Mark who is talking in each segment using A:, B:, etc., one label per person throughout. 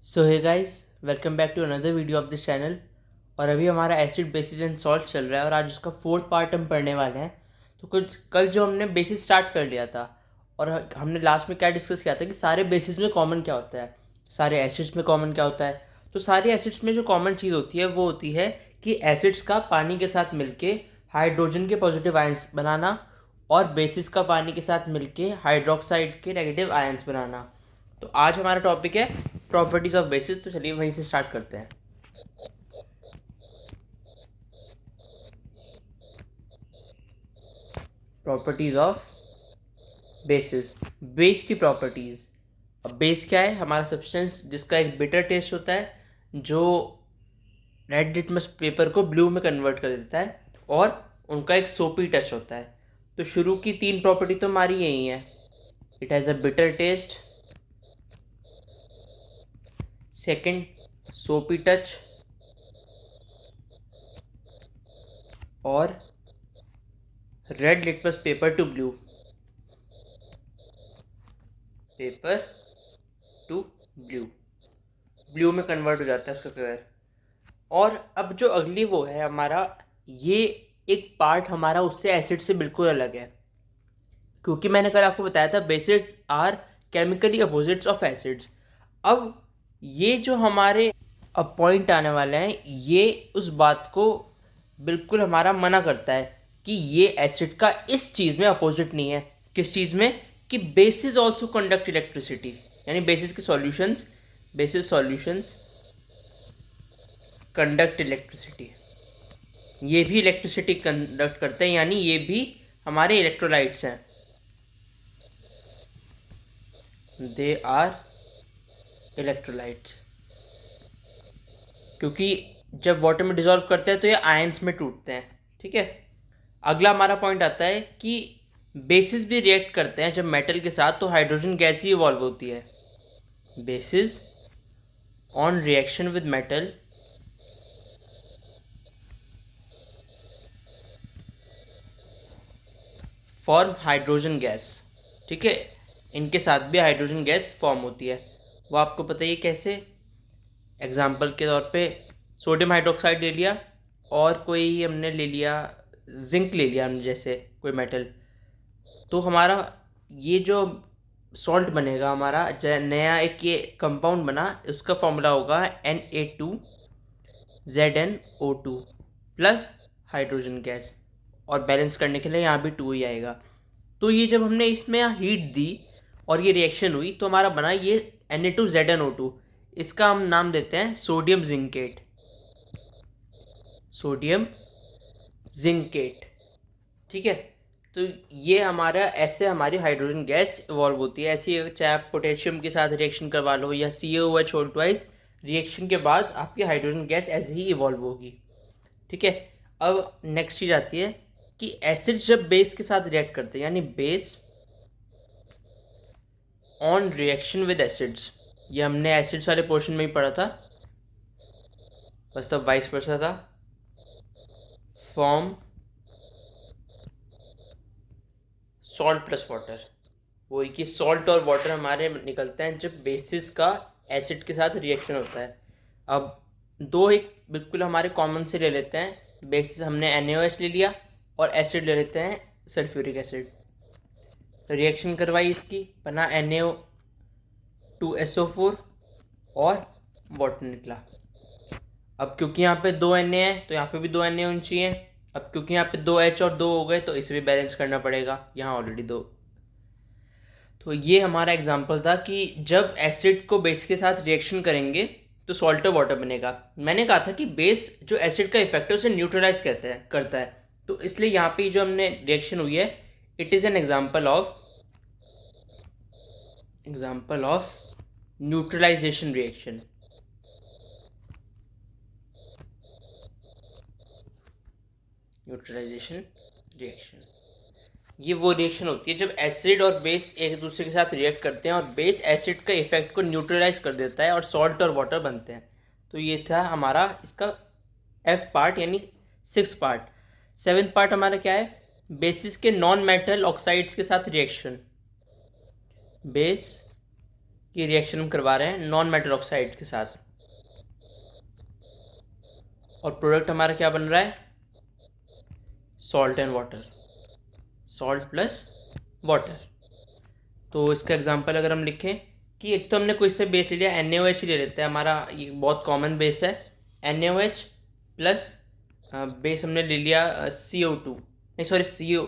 A: So hey guys, welcome back to another video of this channel. और अभी हमारा acid basis and salt चल रहा है और आज उसका फोर्थ पार्ट हम पढ़ने वाले हैं। तो कुछ कल जो हमने बेसिस स्टार्ट कर लिया था और हमने लास्ट में क्या डिस्कस किया था कि सारे बेसिस में कॉमन क्या होता है, सारे एसिड्स में कॉमन क्या होता है। तो सारे एसिड्स में जो कॉमन चीज़ होती है वो होती है कि एसिड्स का पानी के साथ मिलके हाइड्रोजन के पॉजिटिव आयंस बनाना और बेसिस का पानी के साथ मिलके हाइड्रोक्साइड के नेगेटिव आयंस बनाना। तो आज हमारा टॉपिक है प्रॉपर्टीज ऑफ बेसिस। तो चलिए वहीं से स्टार्ट करते हैं। प्रॉपर्टीज ऑफ बेसिस, बेस की प्रॉपर्टीज। अब बेस क्या है? हमारा सब्सटेंस जिसका एक बिटर टेस्ट होता है, जो रेड लिटमस पेपर को ब्लू में कन्वर्ट कर देता है, और उनका एक सोपी टच होता है। तो शुरू की तीन प्रॉपर्टी तो हमारी यही है। It has a bitter taste, second सोपी टच, और red litmus paper two blue paper two blue blue में कन्वर्ट हो जाता है उसका कलर। और अब जो अगली वो है हमारा, ये एक पार्ट हमारा उससे एसिड से बिल्कुल अलग है, क्योंकि मैंने कल आपको बताया था bases are chemically opposites of acids. अब ये जो हमारे अब पॉइंट आने वाले हैं, ये उस बात को बिल्कुल हमारा मना करता है कि ये एसिड का इस चीज़ में अपोजिट नहीं है। किस चीज़ में? कि बेसिस ऑल्सो कंडक्ट इलेक्ट्रिसिटी, यानी बेसिस के solutions, basis solutions conduct electricity. ये भी इलेक्ट्रिसिटी कंडक्ट करते हैं, यानी ये भी हमारे इलेक्ट्रोलाइट्स हैं। दे आर इलेक्ट्रोलाइट्स, क्योंकि जब वाटर में डिसॉल्व करते हैं तो ये आयंस में टूटते हैं। ठीक है। अगला हमारा पॉइंट आता है कि बेसिस भी रिएक्ट करते हैं जब मेटल के साथ, तो हाइड्रोजन गैस ही इवॉल्व होती है। Basis on reaction with metal form hydrogen gas. ठीक है। इनके साथ भी हाइड्रोजन गैस फॉर्म होती है। वो आपको पता ही है कैसे। एग्जाम्पल के तौर पे सोडियम हाइड्रोक्साइड ले लिया और कोई हमने ले लिया जिंक ले लिया हमने, जैसे कोई मेटल। तो हमारा ये जो सॉल्ट बनेगा हमारा, नया एक ये कंपाउंड बना, उसका फॉर्मूला होगा Na2ZnO2 प्लस हाइड्रोजन गैस, और बैलेंस करने के लिए यहाँ भी 2 ही आएगा। तो ये जब हमने इसमें हीट दी और ये रिएक्शन हुई तो हमारा बना ये Na2ZnO2। इसका हम नाम देते हैं सोडियम जिंकेट। Sodium zincate. ठीक है। तो ये हमारा ऐसे हमारी हाइड्रोजन गैस इवॉल्व होती है। ऐसी चाहे आप पोटेशियम के साथ रिएक्शन करवा लो या CaOH होल ट्वाइस, रिएक्शन के बाद आपकी हाइड्रोजन गैस ऐसे ही इवॉल्व होगी। ठीक है। अब नेक्स्ट चीज़ आती है कि एसिड जब बेस के साथ रिएक्ट करते हैं, यानी base on reaction with acids, ये हमने एसिड्स वाले पोर्शन में ही पढ़ा था, बस तब वाइस वर्सा था। फॉर्म सॉल्ट प्लस वाटर, वही कि सॉल्ट और वाटर हमारे निकलते हैं जब बेसिस का एसिड के साथ रिएक्शन होता है। अब दो एक बिल्कुल हमारे कॉमन से ले लेते हैं। बेसिस हमने NaOH ले लिया और एसिड ले लेते हैं सल्फ्यूरिक एसिड। रिएक्शन करवाई इसकी, बना Na2SO4 और वाटर निकला। अब क्योंकि यहाँ पे 2 Na है तो यहाँ पे भी 2 Na होनी चाहिए। अब क्योंकि यहाँ पे 2 H और 2 हो गए तो इसे भी बैलेंस करना पड़ेगा, यहाँ ऑलरेडी 2। तो ये हमारा एग्जाम्पल था कि जब एसिड को बेस के साथ रिएक्शन करेंगे तो सॉल्ट और वाटर बनेगा। मैंने कहा था कि बेस जो एसिड का इफेक्ट है उसे न्यूट्रलाइज करता है। तो इसलिए यहाँ पे जो हमने रिएक्शन हुई है, it is an example of neutralization reaction. Neutralization reaction ये वो रिएक्शन होती है जब एसिड और बेस एक दूसरे के साथ रिएक्ट करते हैं और बेस एसिड का इफेक्ट को न्यूट्रलाइज कर देता है और सॉल्ट और वाटर बनते हैं। तो ये था हमारा इसका F पार्ट, यानी 6 पार्ट। 7th पार्ट हमारा क्या है? बेसिस के नॉन मेटल ऑक्साइड्स के साथ रिएक्शन। बेस की रिएक्शन हम करवा रहे हैं नॉन मेटल ऑक्साइड के साथ, और प्रोडक्ट हमारा क्या बन रहा है, salt and water, salt plus water. तो इसका एग्जांपल अगर हम लिखें कि एक तो हमने कोई से बेस ले लिया, NaOH ले लेते हैं, हमारा ये बहुत कॉमन बेस है NaOH प्लस बेस हमने ले लिया CO2, नहीं सॉरी CO,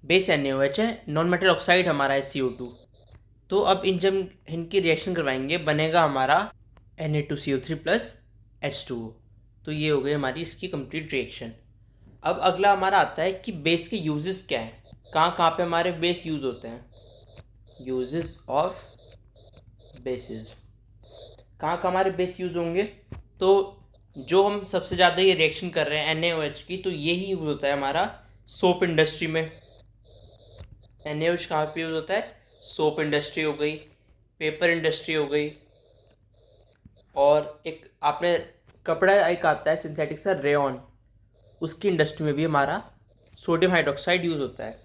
A: बेस NaOH है, नॉन मेटल ऑक्साइड हमारा है CO2। तो अब जब इनकी रिएक्शन करवाएंगे बनेगा हमारा Na2CO3 प्लस H2O। तो ये हो गई हमारी इसकी कंप्लीट रिएक्शन। अब अगला हमारा आता है कि बेस के यूजेस क्या हैं, कहाँ कहाँ पे हमारे बेस यूज़ होते हैं, यूजेस ऑफ बेसिस, कहाँ कहाँ हमारे बेस यूज़ होंगे। तो जो हम सबसे ज़्यादा ये रिएक्शन कर रहे हैं NaOH की, तो यही यूज़ होता है हमारा सोप इंडस्ट्री में। NaOH कहाँ पे यूज़ होता है, सोप इंडस्ट्री हो गई, पेपर इंडस्ट्री हो गई, और एक आपने कपड़ा एक आता है सिंथेटिक सा रेयॉन, उसकी इंडस्ट्री में भी हमारा सोडियम हाइड्रोक्साइड यूज़ होता है।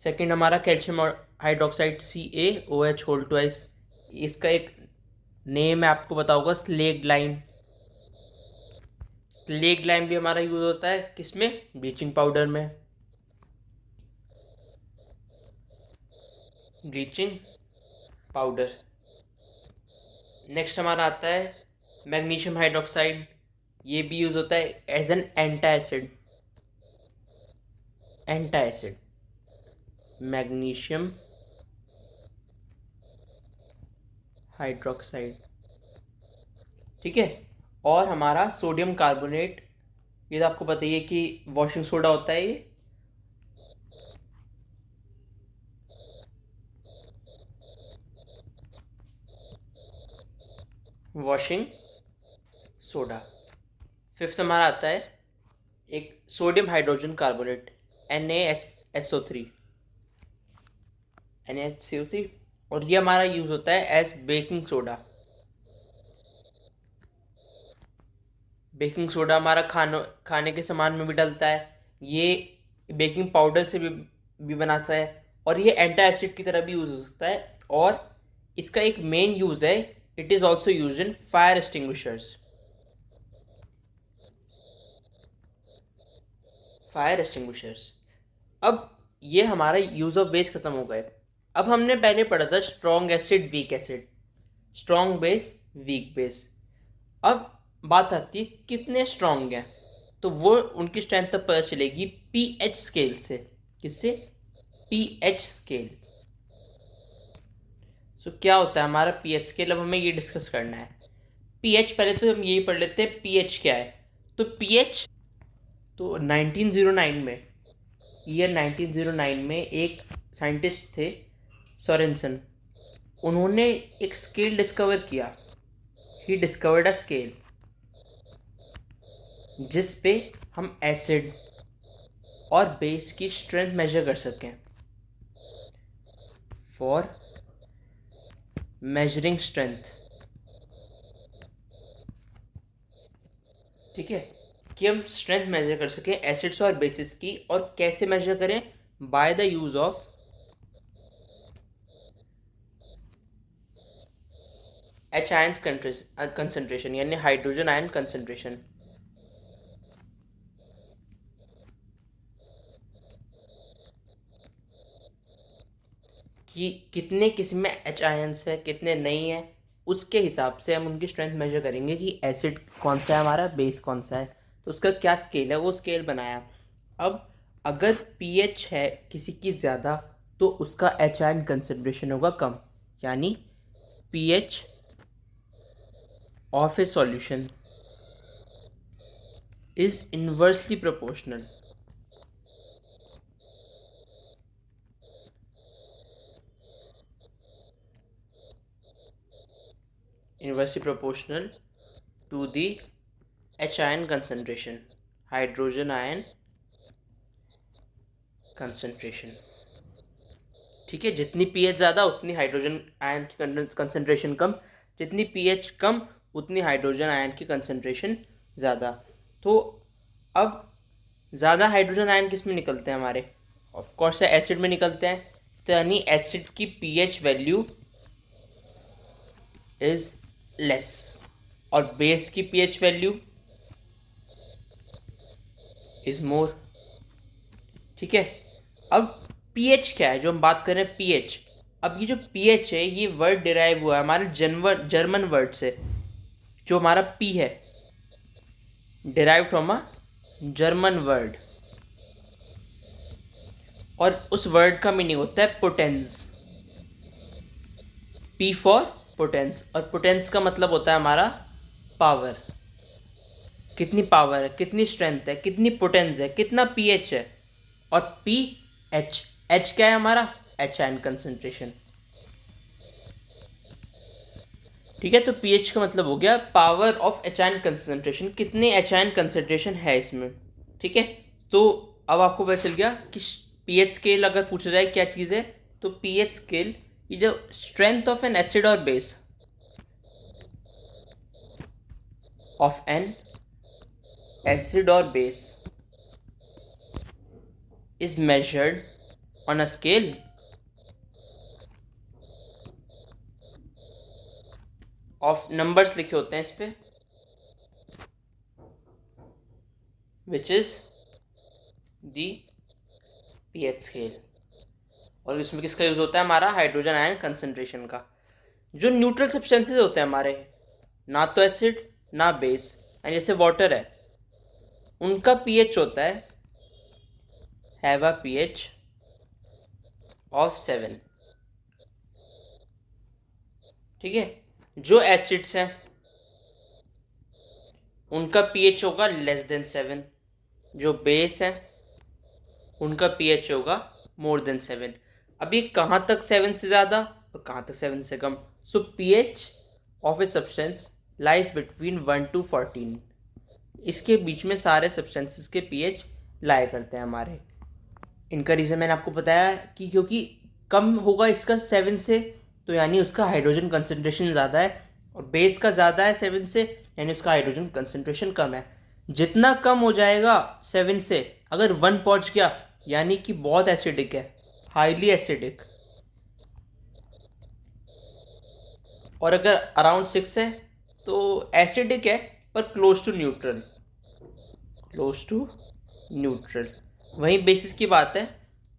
A: सेकंड हमारा calcium hydroxide CaOH whole twice, इसका एक नेम है आपको पता होगा, स्लेग लाइम। स्लेग लाइम भी हमारा यूज़ होता है किसमें, ब्लीचिंग पाउडर में, ब्लीचिंग पाउडर। नेक्स्ट हमारा आता है मैग्नीशियम हाइड्रोक्साइड, ये भी यूज़ होता है as an antacid, magnesium hydroxide, ठीक है। और हमारा सोडियम कार्बोनेट, ये तो आपको पता ही है कि वॉशिंग सोडा होता है ये, वॉशिंग सोडा। फिफ्थ हमारा आता है एक सोडियम हाइड्रोजन कार्बोनेट NaSO3, और ये हमारा यूज होता है as baking soda. Baking soda हमारा खाने के सामान में भी डलता है, ये बेकिंग पाउडर से भी बनाता है, और ये एंटा एसिड की तरह भी यूज हो सकता है। और इसका एक मेन यूज है, it is also use in fire extinguishers, fire extinguishers. अब ये हमारा यूज ऑफ बेस खत्म हो गए। अब हमने पहले पढ़ा था strong acid weak acid, strong base weak base. अब बात आती है कितने स्ट्रॉन्ग हैं, तो वो उनकी स्ट्रेंथ तब पता चलेगी पीएच स्केल से। किससे, पीएच स्केल। सो क्या होता है हमारा पीएच स्केल, अब हमें ये डिस्कस करना है। पीएच पहले तो हम यही पढ़ लेते हैं पीएच क्या है। तो पीएच, तो 1909 में, ईयर 1909 में एक साइंटिस्ट थे सोरेनसन, उन्होंने एक स्केल डिस्कवर किया। ही डिस्कवर्ड अ स्केल जिस पे हम एसिड और बेस की स्ट्रेंथ मेजर कर सकें, फॉर मेजरिंग स्ट्रेंथ, ठीक है, कि हम स्ट्रेंथ मेजर कर सकें एसिड्स और बेसिस की। और कैसे मेजर करें, by the use of H ion concentration, यानी हाइड्रोजन आयन कंसंट्रेशन। कि कितने किस्म में H आयन्स है, कितने नहीं है, उसके हिसाब से हम उनकी स्ट्रेंथ मेजर करेंगे कि एसिड कौन सा है हमारा, बेस कौन सा है, तो उसका क्या स्केल है, वो स्केल बनाया। अब अगर pH है किसी की ज़्यादा, तो उसका H आयन कंसंट्रेशन होगा कम, यानी pH of a solution is inversely proportional, to the H ion concentration, hydrogen ion concentration, ठीक है। जितनी pH ज़्यादा उतनी हाइड्रोजन आयन की कंसंट्रेशन कम, जितनी pH कम उतनी हाइड्रोजन आयन की कंसंट्रेशन ज़्यादा। तो अब ज़्यादा हाइड्रोजन आयन किस में निकलते हैं हमारे, ऑफ कोर्स एसिड में निकलते हैं। तो यानी एसिड की pH वैल्यू इज लेस, और बेस की पीएच वैल्यू इज मोर। ठीक है, अब पीएच क्या है, जो हम बात कर रहे हैं पीएच। अब ये जो पीएच है ये वर्ड डिराइव हुआ है हमारे जर्मन वर्ड से। जो हमारा पी है derive from a German word, और उस वर्ड का मीनिंग होता है पोटेंस। पी फॉर पोटेंस, और पोटेंस का मतलब होता है हमारा पावर। कितनी पावर है, कितनी स्ट्रेंथ है, कितनी पोटेंस है, कितना पीएच है। और पी एच, एच क्या है हमारा, एच आयन कंसंट्रेशन। ठीक है, तो पीएच का मतलब हो गया power of H ion concentration, कितने एच आयन कंसंट्रेशन है इसमें। ठीक है, तो अब आपको पता चल गया कि पीएच स्केल अगर पूछा जाए क्या चीज़ है, तो पीएच स्केल ये जो स्ट्रेंथ ऑफ एन एसिड और बेस, ऑफ एन एसिड और base is measured on a scale of, numbers लिखे होते हैं इस पे, which is the pH scale. और इसमें किसका यूज होता है, हमारा हाइड्रोजन आयन कंसंट्रेशन का। जो न्यूट्रल सब्सटेंसेस होते हैं हमारे, ना तो एसिड ना बेस, एंड जैसे वाटर है, उनका पीएच होता है हैव अ पीएच ऑफ 7। ठीक है, जो एसिड्स हैं उनका पीएच होगा लेस देन 7, जो बेस है उनका पीएच होगा मोर देन 7। अब ये कहाँ तक 7 से ज़्यादा और कहाँ तक 7 से कम। So pH of a substance lies between 1 to 14। इसके बीच में सारे सब्सटेंसेस के पीएच लाया करते हैं हमारे। इनका रीज़न मैंने आपको बताया कि क्योंकि कम होगा इसका 7 से, तो यानी उसका हाइड्रोजन कंसंट्रेशन ज़्यादा है, और बेस का ज़्यादा है 7 से, यानी उसका हाइड्रोजन कंसंट्रेशन कम है। जितना कम हो जाएगा 7 से, अगर 1 पहुंच गया यानी कि बहुत एसिडिक है, हाईली एसिडिक। और अगर अराउंड 6 है तो एसिडिक है पर close to neutral, close to neutral. वहीं बेसिस की बात है,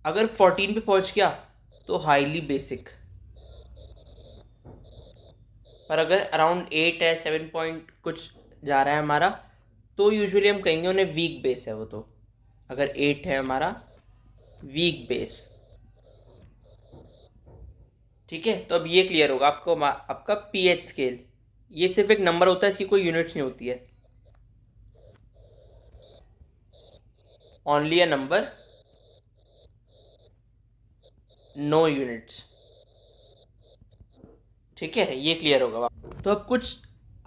A: अगर 14 पे पहुंच गया तो हाईली बेसिक, पर अगर अराउंड 8 है, 7 पॉइंट कुछ जा रहा है हमारा, तो यूजुअली हम कहेंगे उन्हें वीक बेस है वो। तो अगर 8 है हमारा वीक बेस। ठीक है, तो अब ये क्लियर होगा आपको, आपका पीएच स्केल ये सिर्फ एक नंबर होता है, इसकी कोई यूनिट्स नहीं होती है, only a number, no units. ठीक है, ये क्लियर होगा। तो अब कुछ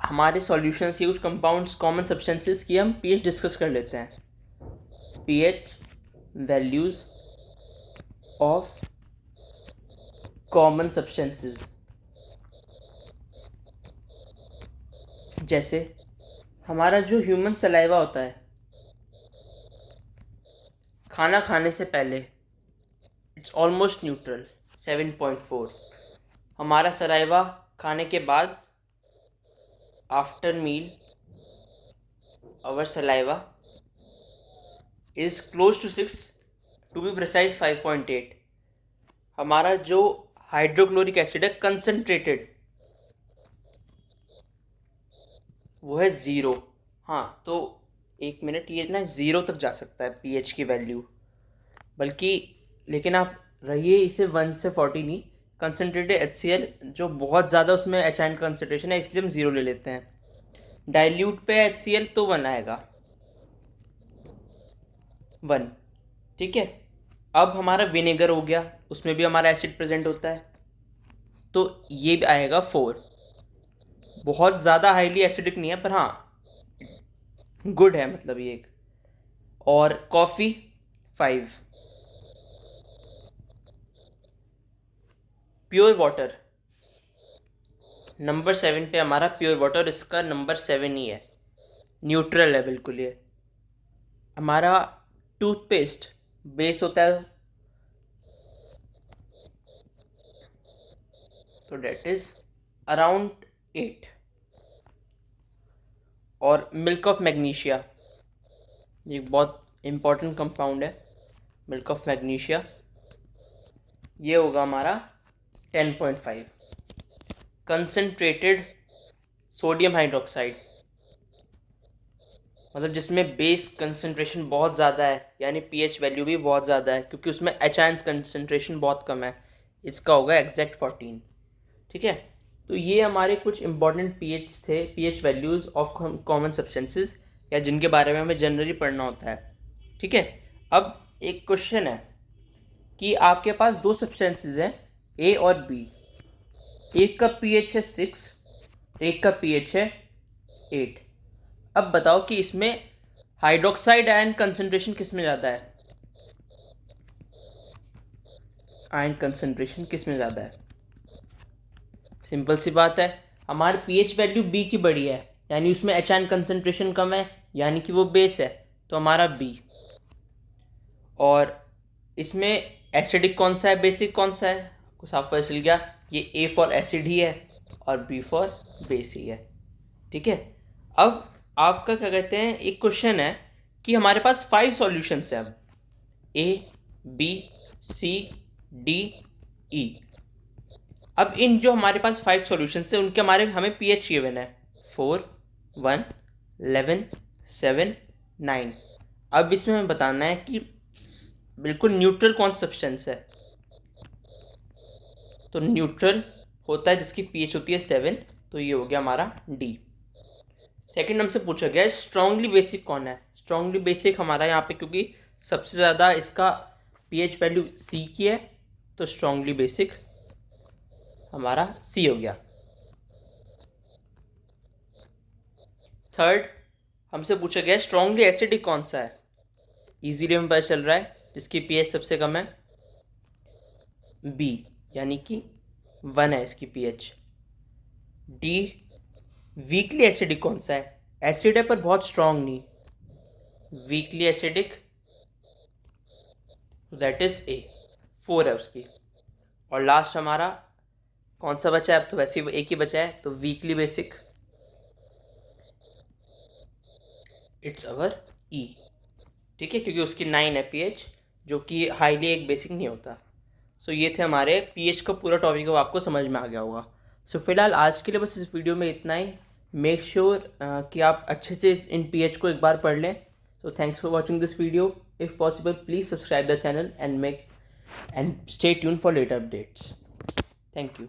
A: हमारे सॉल्यूशंस की, कुछ कंपाउंड्स, कॉमन सब्सटेंसेस की हम पीएच डिस्कस कर लेते हैं। PH values of common substances, जैसे हमारा जो ह्यूमन सलाइवा होता है, खाना खाने से पहले इट्स ऑलमोस्ट न्यूट्रल 7.4। हमारा सलाइवा खाने के बाद, after meal our saliva is close to 6, to be precise 5.8। हमारा जो हाइड्रोक्लोरिक एसिड है कंसनट्रेटेड, वो है 0। हाँ, तो 1 मिनट, ये ना 0 तक जा सकता है पीएच की वैल्यू, बल्कि लेकिन आप रहिए इसे 1 से 40 नहीं, कंसनट्रेटेड HCl जो बहुत ज़्यादा उसमें एच आयन कंसनट्रेशन है, इसलिए हम 0 ले लेते हैं। डाइल्यूट पे HCl तो 1 आएगा, 1। ठीक है, अब हमारा विनेगर हो गया, उसमें भी हमारा एसिड प्रेजेंट होता है, तो ये भी आएगा 4। बहुत ज़्यादा हाईली एसिडिक नहीं है, पर हाँ गुड है, मतलब ये एक। और कॉफ़ी 5। प्योर वाटर नंबर 7 पे हमारा प्योर वाटर, इसका नंबर 7 ही है, न्यूट्रल है बिल्कुल ये। हमारा टूथपेस्ट बेस होता है, तो डेट इज अराउंड 8। और मिल्क ऑफ मैग्नीशिया, ये बहुत इम्पॉर्टेंट कंपाउंड है, मिल्क ऑफ मैग्नीशिया, ये होगा हमारा 10.5। कंसनट्रेटेड सोडियम हाइड्रोक्साइड, मतलब जिसमें बेस कंसनट्रेशन बहुत ज़्यादा है, यानी पीएच वैल्यू भी बहुत ज़्यादा है, क्योंकि उसमें एच आयंस कंसनट्रेशन बहुत कम है, इसका होगा एग्जैक्ट 14। ठीक है, तो ये हमारे कुछ इंपॉर्टेंट पीएच थे, pH values of common substances, या जिनके बारे में हमें जनरली पढ़ना होता है। ठीक है, अब एक क्वेश्चन है कि आपके पास दो सब्सटेंसेस हैं ए और बी, एक का पीएच है 6, एक का पीएच है 8। अब बताओ कि इसमें हाइड्रोक्साइड आयन कंसंट्रेशन किस में ज़्यादा है, आयन कंसंट्रेशन किस में ज़्यादा है? सिंपल सी बात है, हमारी पीएच वैल्यू बी की बड़ी है, यानी उसमें एच आयन कंसंट्रेशन कम है, यानी कि वो बेस है, तो हमारा बी। और इसमें एसिडिक कौन सा है, बेसिक कौन सा है, आपको साफ पता चल गया, ये ए फॉर एसिड ही है और बी फॉर बेस ही है। ठीक है, अब आपका क्या कहते हैं, एक क्वेश्चन है कि हमारे पास 5 सॉल्यूशंस हैं, अब A B C D E. अब इन जो हमारे पास 5 सॉल्यूशंस हैं उनके हमें पीएच गिवन है 4, 1, 11, 7, 9। अब इसमें हमें बताना है कि बिल्कुल न्यूट्रल कौन सा सब्सटेंस है। तो न्यूट्रल होता है जिसकी पीएच होती है 7, तो ये हो गया हमारा डी। सेकंड हमसे पूछा गया है स्ट्रांगली बेसिक कौन है। स्ट्रांगली बेसिक हमारा यहाँ पे, क्योंकि सबसे ज़्यादा इसका पीएच वैल्यू सी की है, तो स्ट्रांगली बेसिक हमारा सी हो गया। थर्ड हमसे पूछा गया है स्ट्रांगली एसिडिक कौन सा है। इजीली हमें पता चल रहा है जिसकी पीएच सबसे कम है बी, यानी कि 1 है इसकी पीएच। डी वीकली एसिडिक कौन सा है, एसिड है पर बहुत स्ट्रांग नहीं, weakly acidic, that is a, 4 है उसकी। और लास्ट हमारा कौन सा बचा है, अब तो वैसे ही एक ही बचा है, तो वीकली बेसिक, इट्स अवर ई। ठीक है, क्योंकि उसकी 9 है पीएच, जो कि हाईली एक बेसिक नहीं होता। सो ये थे हमारे पीएच का पूरा टॉपिक, अब आपको समझ में आ गया होगा। सो फिलहाल आज के लिए बस इस वीडियो में इतना ही। मेक श्योर कि आप अच्छे से इन पीएच को एक बार पढ़ लें। So thanks for watching this video. If possible please subscribe the channel and stay tune for later updates. Thank you.